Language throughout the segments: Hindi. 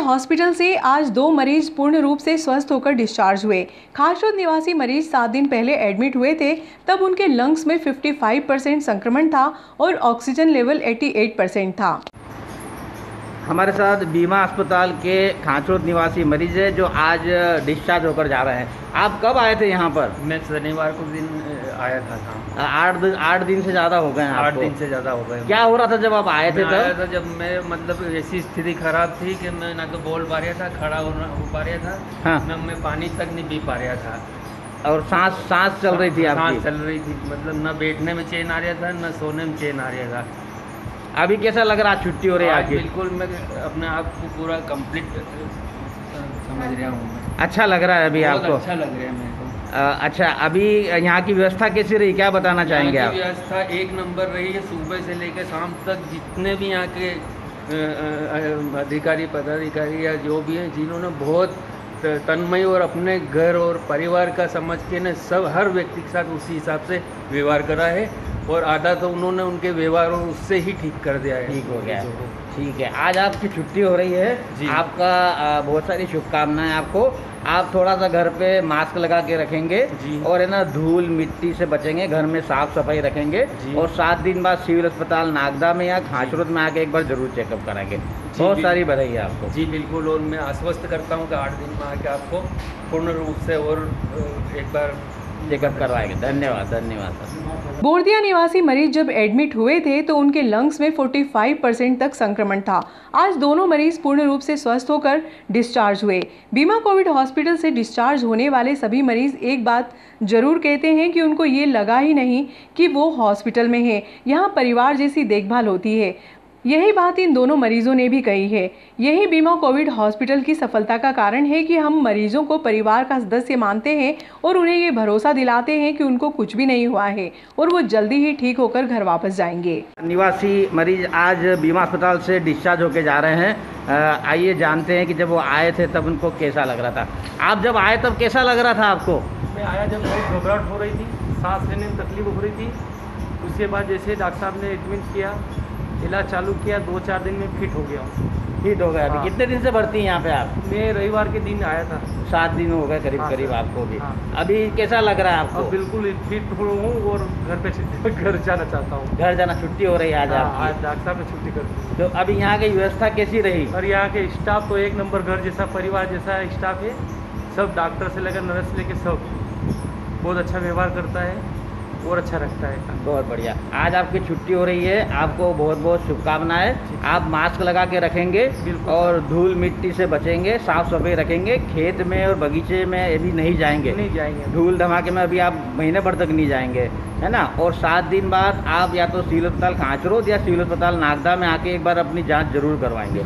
हॉस्पिटल से आज 2 मरीज पूर्ण रूप से स्वस्थ होकर डिस्चार्ज हुए। खासरोद निवासी मरीज 7 दिन पहले एडमिट हुए थे, तब उनके लंग्स में 55% संक्रमण था और ऑक्सीजन लेवल 88% था। हमारे साथ बीमा अस्पताल के खासरोद निवासी मरीज है जो आज डिस्चार्ज होकर जा रहे हैं। आप कब आए थे यहाँ पर? मैं शनिवार को दिन आया था। 8 दिन से ज़्यादा हो गए हैं आपको? 8 दिन से ज़्यादा हो गए। क्या हो रहा था जब आप आए थे? आया था जब मैं मतलब ऐसी स्थिति खराब थी कि मैं ना तो बोल पा रहा था, खड़ा हो पा रहा था। हाँ। ना मैं पानी तक नहीं पी पा रहा था। और सांस चल रही थी आपकी? सांस चल रही थी, मतलब ना बैठने में चैन आ रहा था, ना सोने में चैन आ रहा था। अभी कैसा लग रहा है? छुट्टी हो रही है आपकी? बिल्कुल मैं अपने आप को पूरा कंप्लीट समझ रहा हूँ। अच्छा लग रहा है अभी आपको? अच्छा लग रहा है मेरे को। अच्छा, अभी यहाँ की व्यवस्था कैसी रही, क्या बताना चाहेंगे आप? व्यवस्था एक नंबर रही है। सुबह से लेकर शाम तक जितने भी यहाँ के अधिकारी पदाधिकारी या जो भी हैं, जिन्होंने बहुत तन्मय और अपने घर और परिवार का समझ के ने सब हर व्यक्ति के साथ उसी हिसाब से व्यवहार करा है, और आधा तो उन्होंने उनके व्यवहार और उससे ही ठीक कर दिया है। ठीक हो गया। ठीक है, आज आपकी छुट्टी हो रही है जी। आपका बहुत सारी शुभकामनाएं आपको। आप थोड़ा सा घर पे मास्क लगा के रखेंगे जी। और है ना, धूल मिट्टी से बचेंगे, घर में साफ सफाई रखेंगे और 7 दिन बाद सिविल अस्पताल नागदा में या खासरोद में आके एक बार जरूर चेकअप कराएंगे। बहुत सारी बधाई है आपको। जी बिल्कुल, और मैं आश्वस्त करता हूँ कि 8 दिन में आके आपको पूर्ण रूप से और एक बार चेकअप करवाएंगे। धन्यवाद धन्यवाद। बोरदिया निवासी मरीज जब एडमिट हुए थे तो उनके लंग्स में 45% तक संक्रमण था। आज दोनों मरीज पूर्ण रूप से स्वस्थ होकर डिस्चार्ज हुए। बीमा कोविड हॉस्पिटल से डिस्चार्ज होने वाले सभी मरीज एक बात जरूर कहते हैं कि उनको ये लगा ही नहीं कि वो हॉस्पिटल में हैं। यहाँ परिवार जैसी देखभाल होती है। यही बात इन दोनों मरीजों ने भी कही है। यही बीमा कोविड हॉस्पिटल की सफलता का कारण है कि हम मरीजों को परिवार का सदस्य मानते हैं और उन्हें ये भरोसा दिलाते हैं कि उनको कुछ भी नहीं हुआ है और वो जल्दी ही ठीक होकर घर वापस जाएंगे। निवासी मरीज आज बीमा अस्पताल से डिस्चार्ज होकर जा रहे हैं। आइए जानते हैं कि जब वो आए थे तब उनको कैसा लग रहा था। आप जब आए तब कैसा लग रहा था आपको? मैं आया जब बहुत घबराहट हो रही थी, सांस लेने में तकलीफ हो रही थी। उसके बाद जैसे डॉक्टर साहब ने एडमिट किया, इलाज चालू किया, 2-4 दिन में फिट हो गया। फिट हो गया? अभी कितने दिन से भर्ती हैं यहाँ पे आप? मैं रविवार के दिन आया था। 7 दिन हो गए करीब करीब आपको भी। अभी कैसा लग रहा है आपको? बिल्कुल फिट हूँ और घर जाना चाहता हूँ। घर जाना, छुट्टी हो रही है आज आपकी? आज डॉक्टर साहब ने छुट्टी कर दी। तो अभी यहाँ की व्यवस्था कैसी रही? और यहाँ के स्टाफ तो एक नंबर, घर जैसा परिवार जैसा स्टाफ है। सब डॉक्टर से लेकर नर्स लेकर सब बहुत अच्छा व्यवहार करता है और अच्छा रखता है। बहुत बढ़िया। आज आपकी छुट्टी हो रही है, आपको बहुत बहुत शुभकामनाएं। आप मास्क लगा के रखेंगे और धूल मिट्टी से बचेंगे, साफ सफाई रखेंगे। खेत में और बगीचे में अभी नहीं जाएंगे। धूल धमाके में अभी आप महीने भर तक नहीं जाएंगे, है ना। और 7 दिन बाद आप या तो सिविल अस्पताल खासरोद या सिविल अस्पताल नागदा में आके एक बार अपनी जाँच जरूर करवाएंगे,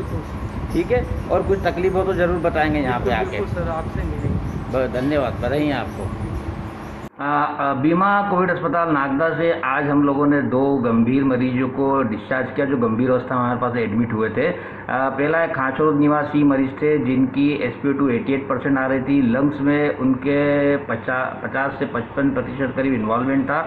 ठीक है। और कुछ तकलीफ हो तो जरूर बताएंगे यहाँ पे आके। सर आपसे मिलेंगे। बहुत धन्यवाद, बधाई आपको। बीमा कोविड अस्पताल नागदा से आज हम लोगों ने 2 गंभीर मरीजों को डिस्चार्ज किया जो गंभीर अवस्था में हमारे पास एडमिट हुए थे। पहला एक खासरोद निवासी मरीज थे जिनकी SpO2 88% आ रही थी। लंग्स में उनके 50 से 55% करीब इन्वॉल्वमेंट था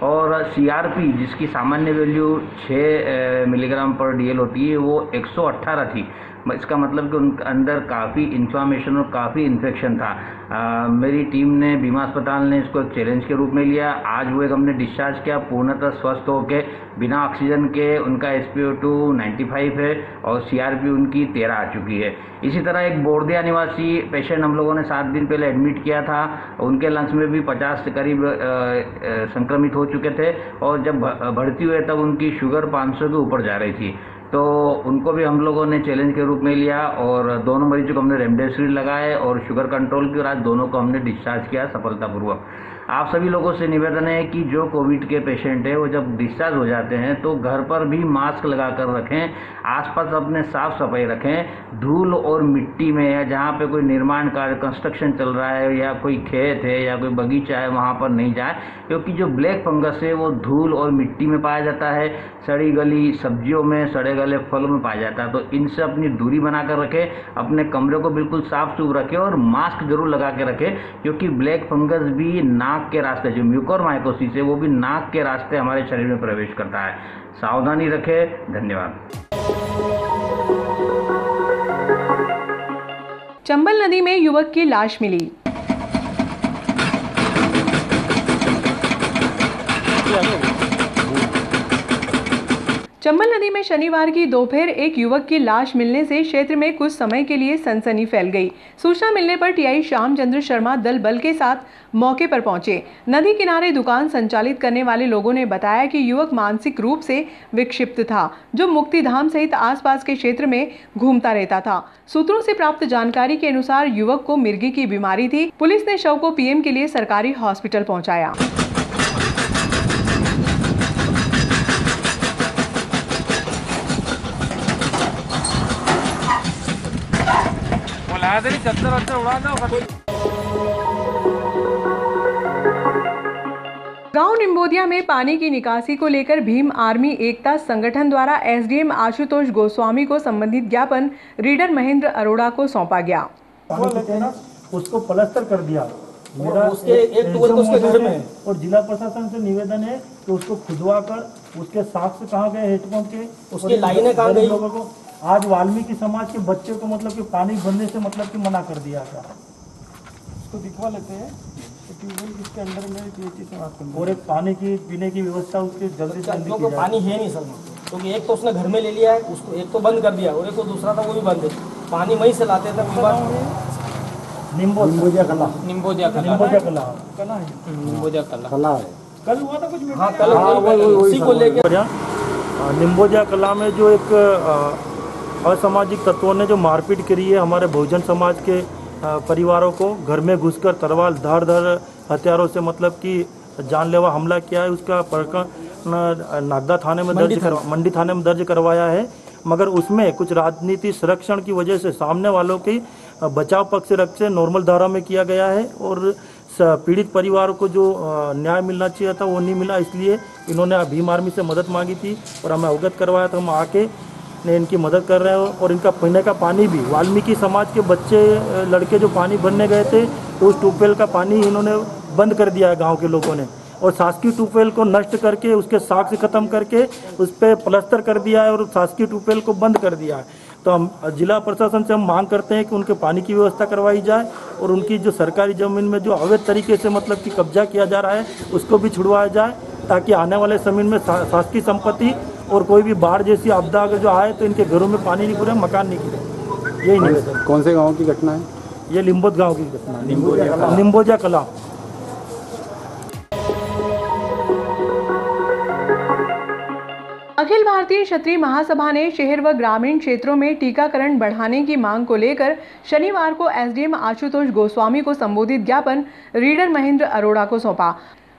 और CRP जिसकी सामान्य वैल्यू 6 मिलीग्राम पर DL होती है वो 118 थी। इसका मतलब कि उनके अंदर काफ़ी इन्फ्लामेशन और काफ़ी इन्फेक्शन था। मेरी टीम ने, बीमा अस्पताल ने इसको एक चैलेंज के रूप में लिया। आज वो एक हमने डिस्चार्ज किया पूर्णतः स्वस्थ होके, बिना ऑक्सीजन के। उनका SpO2 95 है और CRP उनकी 13 आ चुकी है। इसी तरह एक बोरदिया निवासी पेशेंट हम लोगों ने 7 दिन पहले एडमिट किया था। उनके लंग्स में भी 50 से करीब संक्रमित हो चुके थे और जब भर्ती हुए तब उनकी शुगर 500 के ऊपर जा रही थी। तो उनको भी हम लोगों ने चैलेंज के रूप में लिया और दोनों मरीजों को हमने रेमडेसिविर लगाए और शुगर कंट्रोल की, और आज दोनों को हमने डिस्चार्ज किया सफलतापूर्वक। आप सभी लोगों से निवेदन है कि जो कोविड के पेशेंट है वो जब डिस्चार्ज हो जाते हैं तो घर पर भी मास्क लगा कर रखें, आसपास अपने साफ सफाई रखें। धूल और मिट्टी में या जहाँ पे कोई निर्माण कार्य, कंस्ट्रक्शन चल रहा है या कोई खेत है या कोई बगीचा है वहाँ पर नहीं जाए, क्योंकि जो ब्लैक फंगस है वो धूल और मिट्टी में पाया जाता है, सड़ी गली सब्जियों में, सड़े गले फलों में पाया जाता है। तो इनसे अपनी दूरी बनाकर रखें, अपने कमरे को बिल्कुल साफ सुथरा रखें और मास्क जरूर लगा के रखें, क्योंकि ब्लैक फंगस भी नाक के रास्ते, जो म्यूकोरमाइकोसिस है वो भी नाक के रास्ते हमारे शरीर में प्रवेश करता है। सावधानी रखें। धन्यवाद। चंबल नदी में युवक की लाश मिली। चंबल नदी में शनिवार की दोपहर एक युवक की लाश मिलने से क्षेत्र में कुछ समय के लिए सनसनी फैल गई। सूचना मिलने पर टीआई श्यामचंद्र शर्मा दल बल के साथ मौके पर पहुंचे। नदी किनारे दुकान संचालित करने वाले लोगों ने बताया कि युवक मानसिक रूप से विक्षिप्त था, जो मुक्तिधाम सहित आसपास के क्षेत्र में घूमता रहता था। सूत्रों से प्राप्त जानकारी के अनुसार युवक को मिर्गी की बीमारी थी। पुलिस ने शव को पीएम के लिए सरकारी हॉस्पिटल पहुँचाया। गांव निम्बोदिया में पानी की निकासी को लेकर भीम आर्मी एकता संगठन द्वारा एसडीएम आशुतोष गोस्वामी को संबंधित ज्ञापन रीडर महेंद्र अरोड़ा को सौंपा गया। उसको प्लास्टर कर दिया। मेरा उसके एक टूल तो उसके घर में और जिला प्रशासन से निवेदन है कि उसको खुदवा कर उसके साक्ष्य कहाँ गए हेडपंप के, उसकी लाइनें कहाँ गई। लोगों को आज वाल्मीकि समाज के बच्चे को मतलब कि पानी भरने से मतलब कि मना कर दिया था। उसको दिखवा लेते हैं ट्यूबवेल जिसके अंदर में पीएचई से बात करनी और एक पानी की पीने की व्यवस्था उसके जल्दी से जल्दी की जाए। पानी है नहीं सर, क्योंकि एक तो उसने घर में ले लिया है, उसको एक तो बंद कर दिया और एक तो दूसरा था वो भी बंद है। पानी वहीं से लाते थे। निम्बोदिया कला है। कल हुआ था कुछ मीटिंग। हाँ, कल उसी को लेकर निम्बोदिया कला में जो एक असामाजिक तत्वों ने जो मारपीट करी है हमारे बहुजन समाज के परिवारों को, घर में घुसकर तलवार धार हथियारों से मतलब कि जानलेवा हमला किया है। उसका प्रकरण नागदा थाने में मंडी थाने में दर्ज करवाया है, मगर उसमें कुछ राजनीति संरक्षण की वजह से सामने वालों की बचाव पक्ष से रख से नॉर्मल धारा में किया गया है और पीड़ित परिवार को जो न्याय मिलना चाहिए था वो नहीं मिला। इसलिए इन्होंने भीम आर्मी से मदद मांगी थी और हमें अवगत करवाया था। हम आके ने इनकी मदद कर रहे हैं और इनका पीने का पानी भी वाल्मीकि समाज के बच्चे लड़के जो पानी भरने गए थे तो उस ट्यूबवेल का पानी इन्होंने बंद कर दिया है गाँव के लोगों ने, और शासकीय ट्यूबवेल को नष्ट करके उसके साक्ष्य खत्म करके उस पर प्लास्टर कर दिया है और शासकीय ट्यूबवेल को बंद कर दिया है। तो हम जिला प्रशासन से हम मांग करते हैं कि उनके पानी की व्यवस्था करवाई जाए और उनकी जो सरकारी ज़मीन में जो अवैध तरीके से मतलब कि कब्जा किया जा रहा है उसको भी छुड़वाया जाए, ताकि आने वाले समय में शासकीय संपत्ति और कोई भी बाढ़ जैसी आपदा अगर जो आए तो इनके घरों में पानी नहीं गिरे, मकान नहीं गिरे। यही निवेदन। कौन से गांव की घटना है? ये लिम्बोद गाँव की घटना, निम्बोदिया कला। अखिल भारतीय क्षत्रिय महासभा ने शहर व ग्रामीण क्षेत्रों में टीकाकरण बढ़ाने की मांग को लेकर शनिवार को एसडीएम आशुतोष गोस्वामी को संबोधित ज्ञापन रीडर महेंद्र अरोड़ा को सौंपा।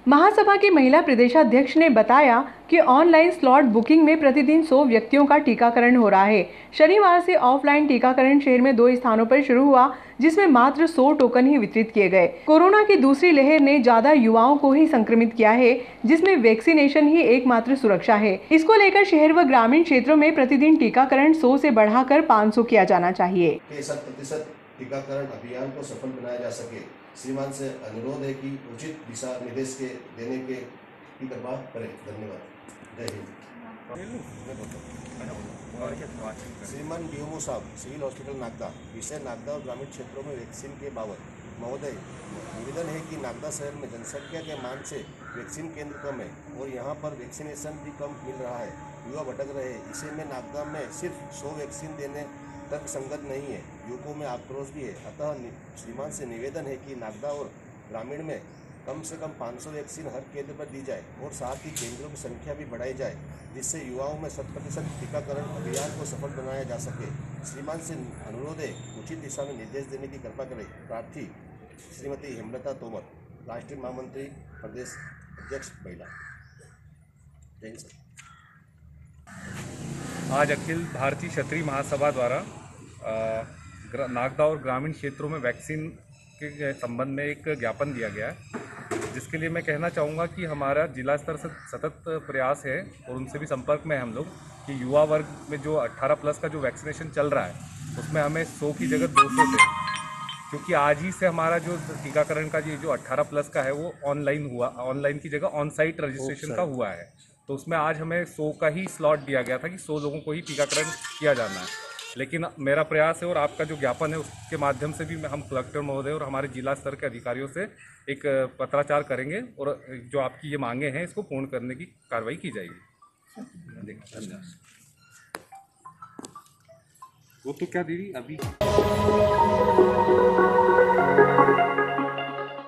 महासभा की महिला प्रदेशाध्यक्ष ने बताया कि ऑनलाइन स्लॉट बुकिंग में प्रतिदिन 100 व्यक्तियों का टीकाकरण हो रहा है। शनिवार से ऑफलाइन टीकाकरण शहर में 2 स्थानों पर शुरू हुआ, जिसमें मात्र 100 टोकन ही वितरित किए गए। कोरोना की दूसरी लहर ने ज्यादा युवाओं को ही संक्रमित किया है, जिसमें वैक्सीनेशन ही एकमात्र सुरक्षा है। इसको लेकर शहर व ग्रामीण क्षेत्रों में प्रतिदिन टीकाकरण 100 से बढ़ाकर 500 किया जाना चाहिए। 100% टीकाकरण अभियान को सफल बनाया जा सके, श्रीमान से अनुरोध है कि उचित दिशा निर्देश के देने की कृपा करें। धन्यवाद। जय हिंद। श्रीमान डीएमओ साहब, सिविल हॉस्पिटल नागदा, विषय नागदा और ग्रामीण क्षेत्रों में वैक्सीन के बाबत महोदय, निवेदन है कि नागदा शहर में जनसंख्या के मान से वैक्सीन केंद्र कम है और यहाँ पर वैक्सीनेशन भी कम मिल रहा है। युवा भटक रहे हैं। इसे में नागदा में सिर्फ 100 वैक्सीन देने तर्क संगत नहीं है। युवकों में आक्रोश भी है। अतः श्रीमान से निवेदन है कि नागदा और ग्रामीण में कम से कम 500 वैक्सीन हर केंद्र पर दी जाए और साथ ही केंद्रों की संख्या भी बढ़ाई जाए, जिससे युवाओं में 100% टीकाकरण अभियान को सफल बनाया जा सके। श्रीमान से अनुरोध है, उचित दिशा में निर्देश देने की कृपा करें। प्रार्थी श्रीमती हेमलता तोमर, राष्ट्रीय महामंत्री, प्रदेश अध्यक्ष, महिला। जय हिंद सर। आज अखिल भारतीय क्षत्रिय महासभा द्वारा नागदा और ग्रामीण क्षेत्रों में वैक्सीन के संबंध में एक ज्ञापन दिया गया है, जिसके लिए मैं कहना चाहूँगा कि हमारा जिला स्तर से सतत प्रयास है और उनसे भी संपर्क में हम लोग कि युवा वर्ग में जो 18 प्लस का जो वैक्सीनेशन चल रहा है उसमें हमें 100 की जगह 200 से, क्योंकि आज ही से हमारा जो टीकाकरण का जो 18 प्लस का है वो ऑनलाइन हुआ, ऑनलाइन की जगह ऑन साइट रजिस्ट्रेशन का हुआ है। तो उसमें आज हमें 100 का ही स्लॉट दिया गया था कि 100 लोगों को ही टीकाकरण किया जाना है। लेकिन मेरा प्रयास है और आपका जो ज्ञापन है उसके माध्यम से भी हम कलेक्टर महोदय और हमारे जिला स्तर के अधिकारियों से एक पत्राचार करेंगे और जो आपकी ये मांगे हैं इसको पूर्ण करने की कार्रवाई की जाएगी। वो तो क्या दीदी अभी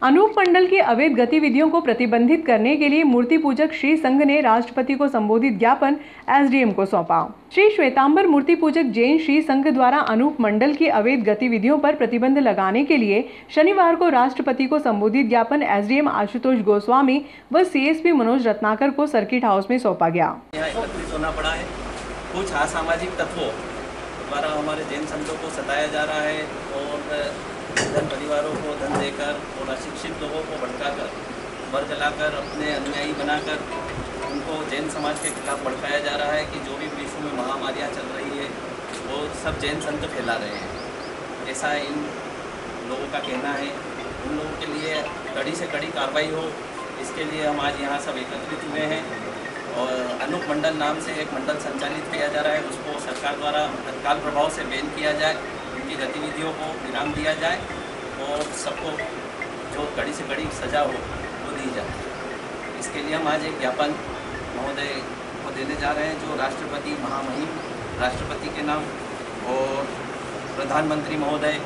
अनूप मंडल की अवैध गतिविधियों को प्रतिबंधित करने के लिए मूर्ति पूजक श्री संघ ने राष्ट्रपति को संबोधित ज्ञापन एसडीएम को सौंपा। श्री श्वेतांबर मूर्ति पूजक जैन श्री संघ द्वारा अनूप मंडल की अवैध गतिविधियों पर प्रतिबंध लगाने के लिए शनिवार को राष्ट्रपति को संबोधित ज्ञापन एसडीएम आशुतोष गोस्वामी व सीएसपी मनोज रत्नाकर को सर्किट हाउस में सौंपा गया। एकत्रित होना पड़ा है। कुछ असामाजिक तत्वों द्वारा हमारे जैन संतों को सताया जा रहा है और धन परिवारों को धन देकर और अशिक्षित लोगों को भड़काकर बर जलाकर अपने अनुयायी बनाकर उनको जैन समाज के खिलाफ भड़काया जा रहा है कि जो भी विश्व में महामारियाँ चल रही है वो सब जैन संत फैला रहे हैं, ऐसा इन लोगों का कहना है। उन लोगों के लिए कड़ी से कड़ी कार्रवाई हो, इसके लिए हम आज यहाँ सब एकत्रित हुए हैं और अनूप मंडल नाम से एक मंडल संचालित किया जा रहा है, उसको सरकार द्वारा तत्काल प्रभाव से बैन किया जाए, उनकी गतिविधियों को विराम दिया जाए और सबको जो कड़ी से कड़ी सज़ा हो वो दी जाए। इसके लिए हम आज एक ज्ञापन महोदय को देने जा रहे हैं, जो राष्ट्रपति महामहिम राष्ट्रपति के नाम और प्रधानमंत्री महोदय,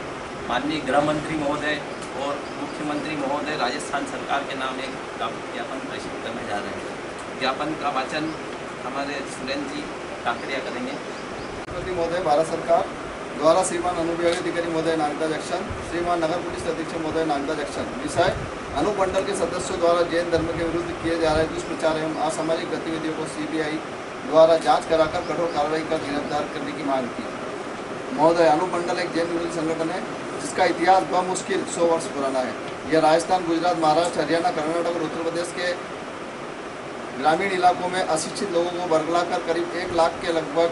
माननीय गृह मंत्री महोदय और मुख्यमंत्री महोदय राजस्थान सरकार के नाम एक ज्ञापन प्रेषित करने जा रहे हैं। ज्ञापन का वाचन हमारे सुरेंद्र जी काकड़िया करेंगे। राष्ट्रपति महोदय भारत सरकार द्वारा श्रीमान अनुविभागीय अधिकारी महोदय नागदा जंक्शन, श्रीमान नगर पुलिस अधीक्षक महोदय नागदा जंक्शन, विषय अनूप मंडल के सदस्यों द्वारा जैन धर्म के विरुद्ध किए जा रहे दुष्प्रचार एवं असामाजिक गतिविधियों को सीबीआई द्वारा जांच कराकर कठोर कार्रवाई कर गिरफ्तार करने की मांग की। महोदय, अनूप मंडल एक जैन विरोधी संगठन है जिसका इतिहास बमुश्किल 100 वर्ष पुराना है। यह राजस्थान, गुजरात, महाराष्ट्र, हरियाणा, कर्नाटक और उत्तर प्रदेश के ग्रामीण इलाकों में अशिक्षित लोगों को बरगलाकर करीब 1 लाख के लगभग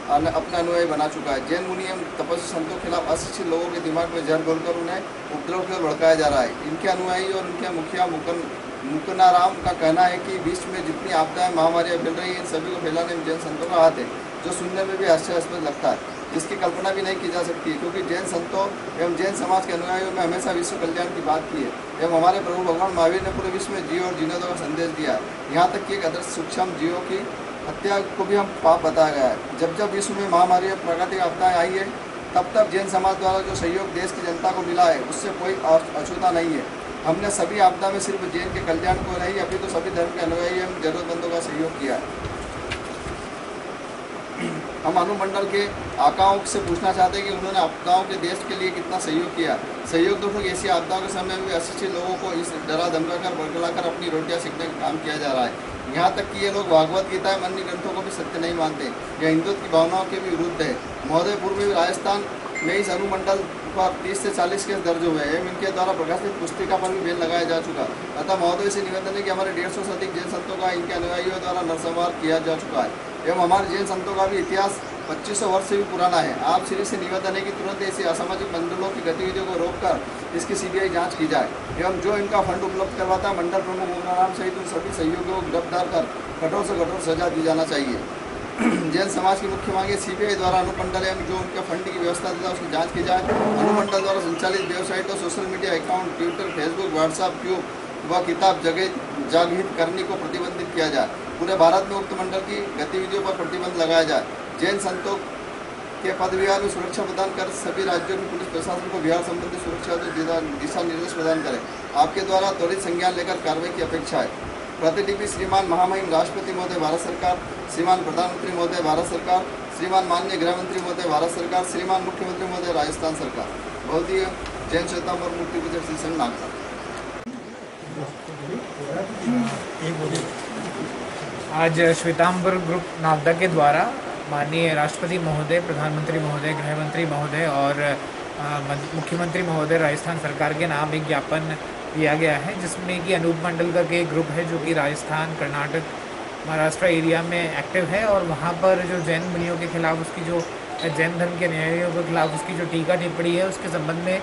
अपना अनुयायी बना चुका है। जैन मुनि एवं तपस्वी संतों के खिलाफ अशिक्षित लोगों के दिमाग में जहर घोलकर उन्हें उपद्रव कर भड़काया जा रहा है। इनके अनुयायी और उनके मुखिया मुकनाराम का कहना है कि विश्व में जितनी आपदाएं महामारियां फैल रही हैं, इन सभी को फैलाने में जैन संतों का हाथ है, जो सुनने में भी हास्यास्पद लगता है, जिसकी कल्पना भी नहीं की जा सकती है, क्योंकि जैन संतों एवं जैन समाज के अनुयायियों में हमेशा विश्व कल्याण की बात की है एवं हमारे प्रभु भगवान महावीर ने पूरे विश्व में जियो और जीने दो का संदेश दिया है। यहाँ तक कि एक आदर्श सूक्ष्म जीवों की हत्या को भी हम पाप बताया गया है। जब जब विश्व में महामारी और प्राकृतिक आपदाएं आई है, तब तब जैन समाज द्वारा जो सहयोग देश की जनता को मिला है, उससे कोई अछूता नहीं है। हमने सभी आपदा में सिर्फ जैन के कल्याण को नहीं, अभी तो सभी धर्म के अनुयायी एवं जरूरतमंदों का सहयोग किया है। हम अनूप मंडल के आकाओं से पूछना चाहते हैं कि उन्होंने आपदाओं के देश के लिए कितना सहयोग किया। सहयोग तो ऐसी आपदाओं के समय में अशिक्षित लोगों को इस डरा धमका कर बरगलाकर अपनी रोटियां सेकने का काम किया जा रहा है। यहाँ तक कि ये लोग भागवत गीता एवं अन्य ग्रंथों को भी सत्य नहीं मानते, यह हिंदुत्व की भावनाओं के भी विरुद्ध है। महोदय, पूर्व में राजस्थान में इस अनूप मंडल पर 30 से 40 केस दर्ज हुए एवं इनके द्वारा प्रकाशित पुस्तिका पर भी बैन लगाया जा चुका। अतः महोदय से निवेदन है कि हमारे 150 से अधिक जैन संतों का इनके अनुयायियों द्वारा नरसंहार किया जा चुका है एवं हमारे जैन संतों का भी इतिहास 2500 वर्ष से भी पुराना है। आप श्री से निवेदन है कि तुरंत ऐसी असामाजिक मंडलों की गतिविधियों को रोककर इसकी सीबीआई जांच की जाए एवं जो इनका फंड उपलब्ध करवाता है मंडल प्रमुख मुकनाराम सहित उन सभी सहयोगियों को गिरफ्तार कर कठोर से कठोर सजा दी जाना चाहिए। जैन समाज की मुख्य मांग है सीबीआई द्वारा अनूप मंडल एवं जो उनके फंड की व्यवस्था देता है उसकी जाँच की जाए। अनूप मंडल द्वारा संचालित वेबसाइट और social media account Twitter, Facebook, WhatsApp, tube व किताब जागृत करने को प्रतिबंधित किया जाए। पूरे भारत में उक्त मंडल की गतिविधियों पर प्रतिबंध लगाया जाए। जैन संतों के पद विहार में सुरक्षा प्रदान कर सभी राज्यों की पुलिस प्रशासन को बिहार संबंधी सुरक्षा दिशा निर्देश प्रदान करें। आपके द्वारा त्वरित संज्ञान लेकर कार्रवाई की अपेक्षा है। प्रतिलिपि श्रीमान महामहिम राष्ट्रपति महोदय भारत सरकार, श्रीमान प्रधानमंत्री महोदय भारत सरकार, श्रीमान माननीय गृह मंत्री महोदय भारत सरकार, श्रीमान मुख्यमंत्री महोदय राजस्थान सरकार। बहुदीय जैन श्वेतांबर मूर्ति पूजक श्री संघ नागदा। आज श्वेतांबर ग्रुप नागदा के द्वारा माननीय राष्ट्रपति महोदय, प्रधानमंत्री महोदय, गृह मंत्री महोदय और मुख्यमंत्री महोदय राजस्थान सरकार के नाम एक ज्ञापन दिया गया है, जिसमें कि अनूप मंडल का एक ग्रुप है जो कि राजस्थान, कर्नाटक, महाराष्ट्र एरिया में एक्टिव है और वहाँ पर जो जैन मुनियों के खिलाफ उसकी जो जैन धर्म के अनुयायियों के खिलाफ उसकी जो टीका टिप्पणी है उसके संबंध में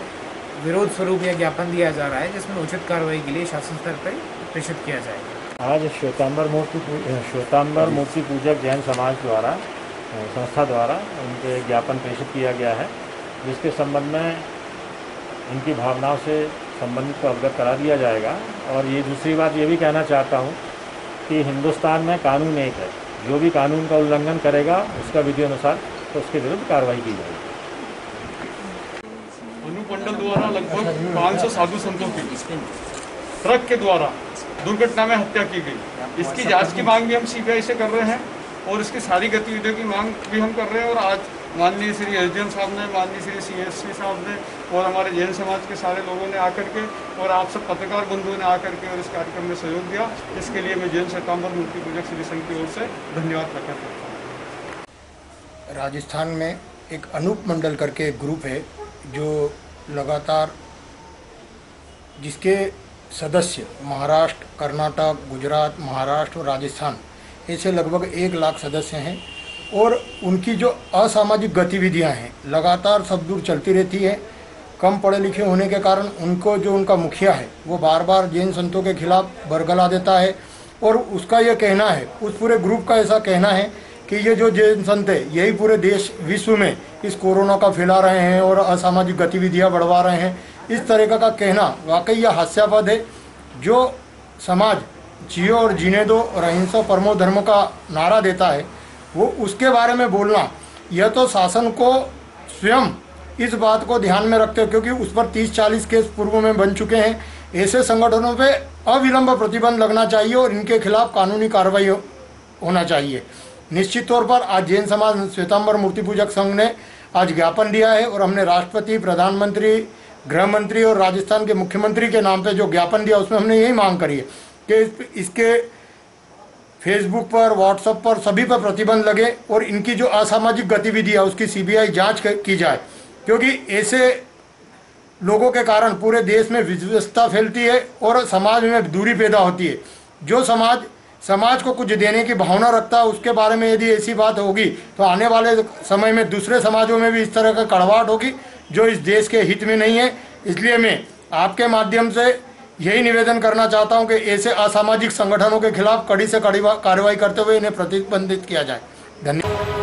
विरोध स्वरूप यह ज्ञापन दिया जा रहा है, जिसमें उचित कार्रवाई के लिए शासन स्तर पर प्रेषित किया जाएगा। आज श्वेतांबर मूर्ति पूजक जैन समाज द्वारा संस्था द्वारा उनके ज्ञापन प्रेषित किया गया है, जिसके संबंध में इनकी भावनाओं से संबंधित को अवगत करा दिया जाएगा। और ये दूसरी बात ये भी कहना चाहता हूँ कि हिंदुस्तान में कानून एक है, जो भी कानून का उल्लंघन करेगा उसका विधि अनुसार तो उसके विरुद्ध कार्रवाई की जाएगी। अनुमंडल द्वारा लगभग 500 साधु संतों की ट्रक के द्वारा दुर्घटना में हत्या की गई। इसकी जांच की मांग भी हम सीबीआई से कर रहे हैं और इसकी सारी गतिविधियों की मांग भी हम कर रहे हैं। और आज माननीय श्री एसडीएम साहब ने, माननीय श्री सीएसपी साहब ने और हमारे जैन समाज के सारे लोगों ने आकर के और आप सब पत्रकार बंधुओं ने आकर के और इस कार्यक्रम में सहयोग दिया। इसके लिए मैं जैन श्वेतांबर मूर्ति पूजक श्री संघ की ओर से धन्यवाद प्रकट करता हूँ। राजस्थान में एक अनूप मंडल करके एक ग्रुप है जो लगातार, जिसके सदस्य महाराष्ट्र, कर्नाटक, गुजरात, महाराष्ट्र और राजस्थान, ऐसे लगभग 1 लाख सदस्य हैं। और उनकी जो असामाजिक गतिविधियां हैं लगातार सब दूर चलती रहती है। कम पढ़े लिखे होने के कारण उनको, जो उनका मुखिया है, वो बार बार जैन संतों के खिलाफ बरगला देता है। और उसका ये कहना है, उस पूरे ग्रुप का ऐसा कहना है कि ये जो जैन संत है यही पूरे देश, विश्व में इस कोरोना का फैला रहे हैं और असामाजिक गतिविधियां बढ़वा रहे हैं। इस तरह का कहना वाकई यह हास्यास्पद है। जो समाज जियो और जीने दो और अहिंसा परमो धर्म का नारा देता है, वो उसके बारे में बोलना, यह तो शासन को स्वयं इस बात को ध्यान में रखते, क्योंकि उस पर 30-40 केस पूर्व में बन चुके हैं। ऐसे संगठनों पे अविलंब प्रतिबंध लगना चाहिए और इनके खिलाफ कानूनी कार्रवाई होना चाहिए। निश्चित तौर पर आज जैन समाज श्वेतांबर मूर्ति पूजक संघ ने आज ज्ञापन दिया है और हमने राष्ट्रपति, प्रधानमंत्री, गृह मंत्री और राजस्थान के मुख्यमंत्री के नाम पे जो ज्ञापन दिया उसमें हमने यही मांग करी है कि इसके फेसबुक पर, व्हाट्सएप पर, सभी पर प्रतिबंध लगे और इनकी जो असामाजिक गतिविधि है उसकी सीबीआई जांच की जाए, क्योंकि ऐसे लोगों के कारण पूरे देश में विषमता फैलती है और समाज में दूरी पैदा होती है। जो समाज को कुछ देने की भावना रखता है, उसके बारे में यदि ऐसी बात होगी तो आने वाले समय में दूसरे समाजों में भी इस तरह का कड़वाहट होगी, जो इस देश के हित में नहीं है। इसलिए मैं आपके माध्यम से यही निवेदन करना चाहता हूं कि ऐसे असामाजिक संगठनों के खिलाफ कड़ी से कड़ी कार्रवाई करते हुए इन्हें प्रतिबंधित किया जाए। धन्यवाद।